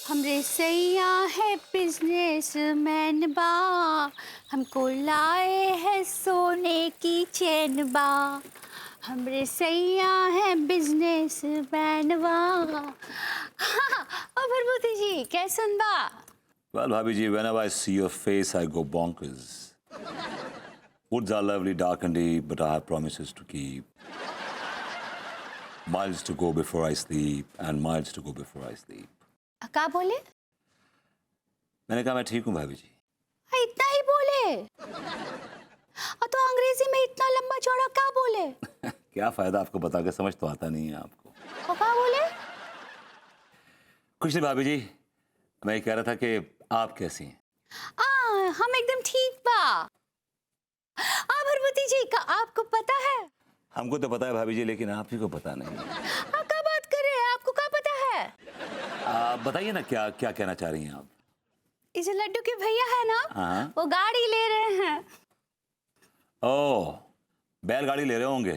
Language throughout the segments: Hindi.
हमरे सैया है बिजनेसमैन बा, हमको लाए है सोने की चैन बा। हमरे सैया है बिजनेसमैन बा। हाँ, और भरभूति जी कैसन बा? Well, Bhabhi ji, whenever I see your face, I go bonkers. Woods are lovely, dark and deep, but I have promises to keep. Miles to go before I sleep, and miles to go before I sleep. क्या बोले? मैंने कहा मैं ठीक हूँ भाभी जी। इतना ही बोले? और तो अंग्रेजी में इतना लंबा चौड़ा क्या बोले? क्या फायदा आपको बता के, समझ तो आता नहीं है आपको। तो क्या बोले? कुछ नहीं भाभी जी, मैं ये कह रहा था कि आप कैसी हैं? हम एकदम ठीक बा। भरभूति जी का आपको पता है? हमको तो पता है भाभी जी, लेकिन आप ही को पता नहीं। क्या बात कर रहे हैं? आपको क्या पता है? बताइए ना, क्या क्या कहना चाह रही हैं आप? इस लड्डू के भैया है ना, हाँ। वो गाड़ी ले रहे हैं। ओह, बैलगाड़ी ले रहे होंगे,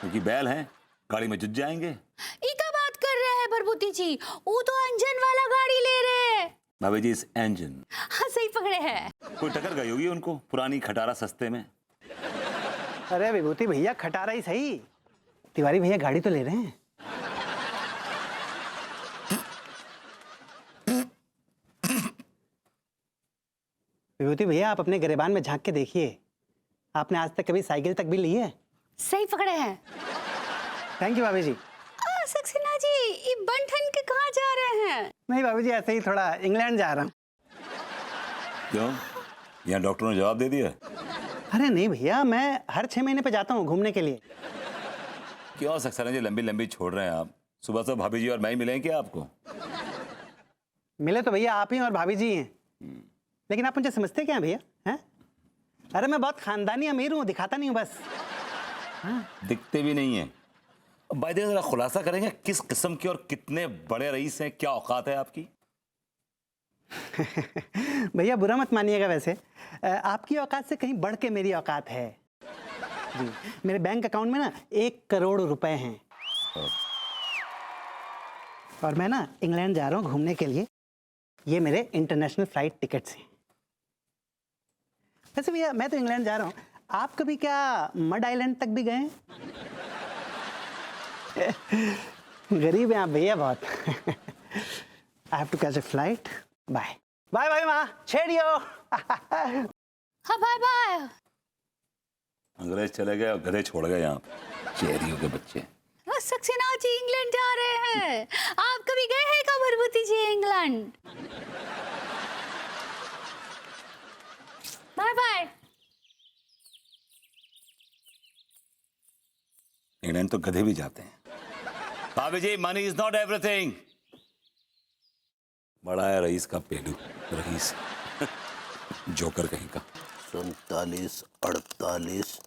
क्योंकि बैल हैं, गाड़ी में जुट जाएंगे। ये क्या बात कर रहे हैं भरभूति जी? वो तो इंजन वाला गाड़ी ले रहे हैं। भाभी जी, इस इंजन। हाँ, सही पकड़े हैं। कोई टक्कर गई होगी उनको, पुरानी खटारा सस्ते में। अरे विभूति भैया, खटारा ही सही, तिवारी भैया गाड़ी तो ले रहे हैं। विभूति भैया, आप अपने गिरेबान में झांक के देखिए, आपने आज तक कभी साइकिल तक भी ली है? सही पकड़े हैं। थैंक यू भाभी जी। सक्सेना जी, ये बंठन के कहाँ जा रहे हैं? नहीं भाभी जी, ऐसे ही थोड़ा इंग्लैंड जा रहा हूँ। क्यों, यहाँ डॉक्टर ने जवाब दे दिया? अरे नहीं भैया, मैं हर 6 महीने पे जाता हूँ घूमने के लिए। क्यों सक्सेना जी लंबी लंबी छोड़ रहे हैं आप? सुबह से भाभी जी और मैं ही मिलेंगे क्या आपको? मिले तो भैया आप ही और भाभी जी हैं, लेकिन आप मुझे समझते क्या भैया? हैं? अरे मैं बहुत खानदानी अमीर हूँ, दिखाता नहीं हूँ बस। दिखते भी नहीं है। बाय द वे, जरा खुलासा करेंगे किस किस्म के और कितने बड़े रईस हैं, क्या औकात है आपकी? भैया बुरा मत मानिएगा, वैसे आपकी औकात से कहीं बढ़ के मेरी औकात है जी। मेरे बैंक अकाउंट में ना 1 करोड़ रुपए हैं, और मैं ना इंग्लैंड जा रहा हूँ घूमने के लिए। ये मेरे इंटरनेशनल फ्लाइट टिकट्स हैं। वैसे भैया, मैं तो इंग्लैंड जा रहा हूँ, आप कभी क्या मड आइलैंड तक भी गए हैं? गरीब हैं आप भैया बहुत। I have to catch a flight. Bye bye bye माँ, छेड़ियो। हाँ, बाय बाय। अंग्रेज चले गए और गधे छोड़ गए यहाँ, चेरियों के बच्चे। सक्सेना जी इंग्लैंड जा रहे हैं। आप कभी गए हैं क्या Bharbhuti ji England? Bye bye. England तो गधे भी जाते हैं। भाभी जी, मनी इज नॉट एवरीथिंग। बड़ा है रईस का पेलू, रईस। जोकर कहीं का। 47, 48,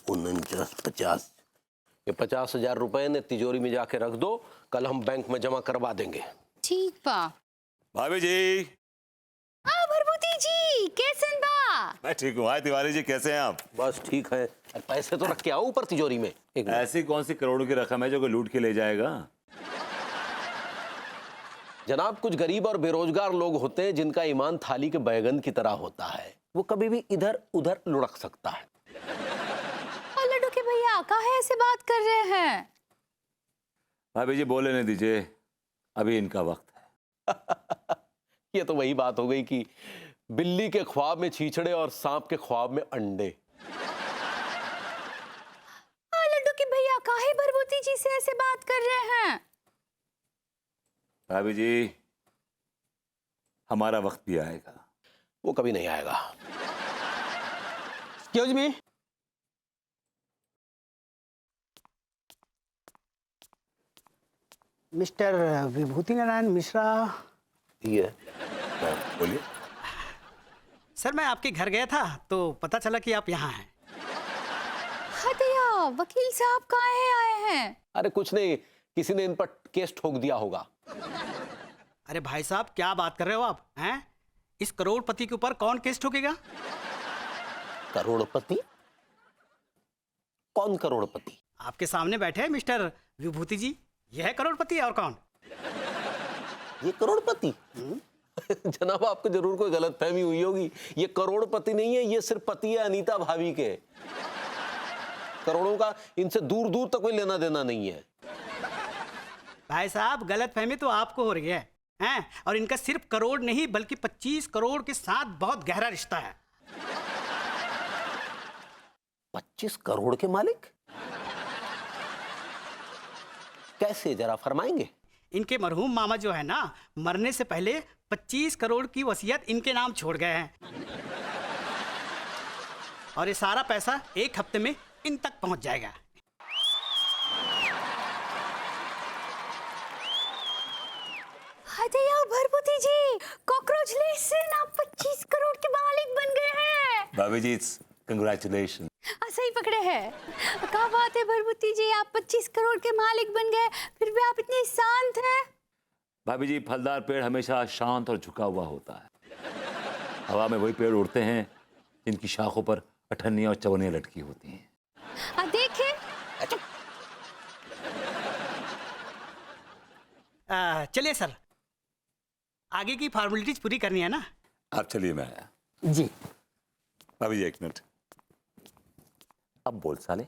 49, 50। ये 50,000 रुपए ने तिजोरी में जाके रख दो, कल हम बैंक में जमा करवा देंगे। ठीक बा। भाभी जी। भरभूति जी कैसन बा? मैं ठीक हूँ। हाय तिवारी जी, कैसे हैं आप? बस ठीक है। पैसे तो रख के आओ ऊपर तिजोरी में। ऐसी कौन सी करोड़ों की रकम है जो कोई लूट के ले जाएगा? जनाब, कुछ गरीब और बेरोजगार लोग होते हैं जिनका ईमान थाली के बैगन की तरह होता है, वो कभी भी इधर उधर लुढ़क सकता है। लड्डू के भैया काहे ऐसे बात कर रहे हैं? भाभी जी बोले नहीं दीजिए, अभी इनका वक्त है। ये तो वही बात हो गई कि बिल्ली के ख्वाब में छींचड़े और सांप के ख्वाब में अंडे। लड्डू के भैया काहे भरभूति जी से ऐसे बात कर रहे हैं? भाभी जी, हमारा वक्त भी आएगा। वो कभी नहीं आएगा। Excuse me. मिस्टर विभूति नारायण मिश्रा। ये बोलिए। सर, मैं आपके घर गया था तो पता चला कि आप यहाँ हैं। हदिया, वकील साहब काहे आए हैं? अरे कुछ नहीं, किसी ने इन पर केस ठोक दिया होगा। अरे भाई साहब, क्या बात कर रहे हो आप? हैं? इस करोड़पति के ऊपर कौन केस ठोकेगा? करोड़पति? कौन करोड़पति? आपके सामने बैठे हैं मिस्टर विभूति जी, यह है करोड़पति और कौन? ये करोड़पति? जनाब आपको जरूर कोई गलतफहमी हुई होगी, ये करोड़पति नहीं है, ये सिर्फ पति है अनीता भाभी के। करोड़ों का इनसे दूर दूर तक कोई लेना देना नहीं है। भाई साहब गलतफहमी तो आपको हो रही है हैं? और इनका सिर्फ करोड़ नहीं बल्कि 25 करोड़ के साथ बहुत गहरा रिश्ता है। 25 करोड़ के मालिक कैसे, जरा फरमाएंगे? इनके मरहूम मामा जो है ना, मरने से पहले 25 करोड़ की वसीयत इनके नाम छोड़ गए हैं और ये सारा पैसा 1 हफ्ते में इन तक पहुंच जाएगा। अरे यार भरभूति जी, कॉकरोच लेसन आप 25 करोड़ के मालिक बन गए हैं। भाभी जी, इट्स कंग्रेचुलेशन। सही पकड़े हैं। क्या बात है भरभूति जी, आप 25 करोड़ के मालिक बन गए, फिर भी आप इतने शांत हैं। भाभी जी, फलदार पेड़ हमेशा शांत और झुका हुआ होता है। हवा में वही पेड़ उड़ते हैं जिनकी शाखों पर अठन्नियां और चवनियां लटकी होती हैं। देखें, चलिए सर, आगे की फॉर्मेलिटीज पूरी करनी है ना। आप चलिए, मैं आया। जी। भाभी जी 1 मिनट, अब बोल साले।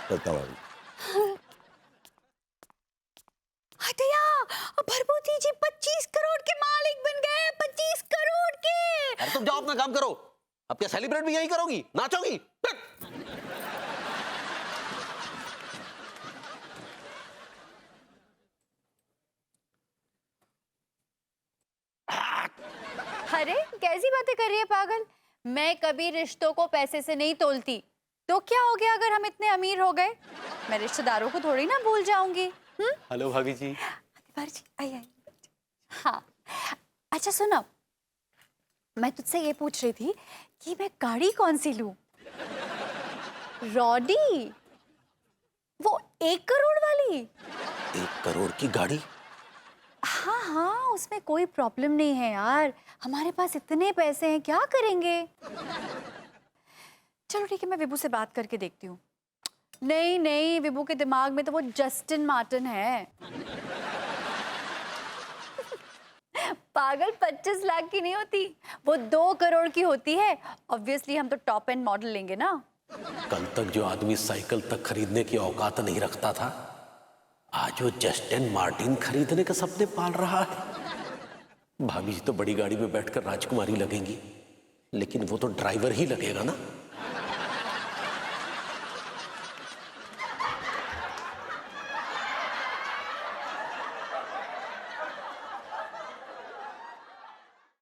चलता हूं भाभी। भरभूति जी 25 करोड़ के मालिक बन गए, 25 करोड़ के। अरे तुम जाओ अपना काम करो, अब क्या सेलिब्रेट भी यही करोगी, नाचोगी? अरे कैसी बातें कर रही है पागल, मैं कभी रिश्तों को पैसे से नहीं तोलती। तो क्या हो गया अगर हम इतने अमीर हो गए, मैं रिश्तेदारों को थोड़ी ना भूल जाऊंगी। हेलो भाभी जी। जी आई। हाँ अच्छा सुनो, मैं तुझसे ये पूछ रही थी कि मैं गाड़ी कौन सी लूं। रॉडी, वो 1 करोड़ वाली। 1 करोड़ की गाड़ी? हाँ हाँ, उसमें कोई प्रॉब्लम नहीं है यार, हमारे पास इतने पैसे हैं, क्या करेंगे। चलो ठीक है, मैं विभू से बात करके देखती हूँ। नहीं नहीं, विभू के दिमाग में तो वो जस्टिन मार्टिन है। पागल, 25 लाख की नहीं होती, वो 2 करोड़ की होती है। ऑब्वियसली हम तो टॉप एंड मॉडल लेंगे ना। कल तक जो आदमी साइकिल तक खरीदने की औकात नहीं रखता था, आज वो जस्टिन मार्टिन खरीदने का सपने पाल रहा है। भाभी जी तो बड़ी गाड़ी में बैठकर राजकुमारी लगेंगी, लेकिन वो तो ड्राइवर ही लगेगा ना।